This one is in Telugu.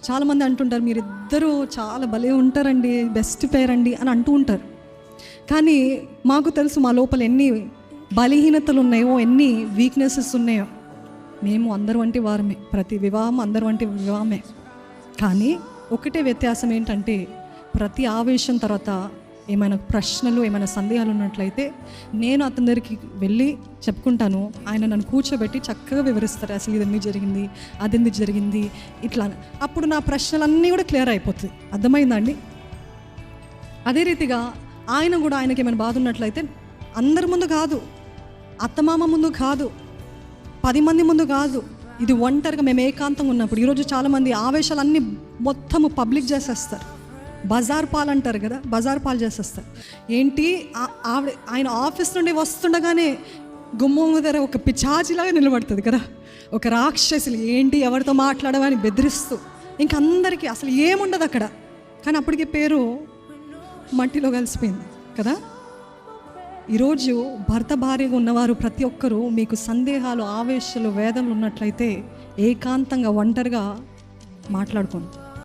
చాలామంది అంటుంటారు, మీరిద్దరూ చాలా భలే ఉంటారండి, బెస్ట్ పేర్ అండి అని అంటూ ఉంటారు. కానీ మాకు తెలుసు మా లోపల ఎన్ని బలహీనతలు ఉన్నాయో, ఎన్ని వీక్నెసెస్ ఉన్నాయో. మేము అందరు వంటి వారమే, ప్రతి వివాహం అందరు వంటి వివాహమే. కానీ ఒకటే వ్యత్యాసం ఏంటంటే, ప్రతి ఆవేశం తర్వాత ఏమైనా ప్రశ్నలు, ఏమైనా సందేహాలు ఉన్నట్లయితే నేను అతని దగ్గరికి వెళ్ళి చెప్పుకుంటాను. ఆయన నన్ను కూర్చోబెట్టి చక్కగా వివరిస్తారు, అసలు ఇది ఎందుకు జరిగింది, అది ఎందుకు జరిగింది, ఇట్లా. అప్పుడు నా ప్రశ్నలన్నీ కూడా క్లియర్ అయిపోతుంది. అర్థమైందా అండి? అదే రీతిగా ఆయన కూడా, ఆయనకి ఏమైనా బాధ ఉన్నట్లయితే అందరి ముందు కాదు, అత్తమామ ముందు కాదు, 10 మంది ముందు కాదు, ఇది ఒంటరిగా మేము ఏకాంతంగా ఉన్నప్పుడు. ఈరోజు చాలామంది ఆవేశాలన్నీ మొత్తము పబ్లిక్ చేసేస్తారు. బజార్ పాలు అంటారు కదా, బజార్ పాలు చేసేస్తారు. ఏంటి, ఆయన ఆఫీస్ నుండి వస్తుండగానే గుమ్మం దగ్గర ఒక పిచాచిలాగా నిలబడుతుంది కదా, ఒక రాక్షసులు, ఏంటి ఎవరితో మాట్లాడమని బెదిరిస్తూ, ఇంకందరికీ అసలు ఏముండదు అక్కడ. కానీ అప్పటికే పేరు మట్టిలో కలిసిపోయింది కదా. ఈరోజు భర్త భార్యగా ఉన్నవారు ప్రతి ఒక్కరూ, మీకు సందేహాలు, ఆవేశాలు, వేదనలు ఉన్నట్లయితే ఏకాంతంగా ఒంటరిగా మాట్లాడుకోండి.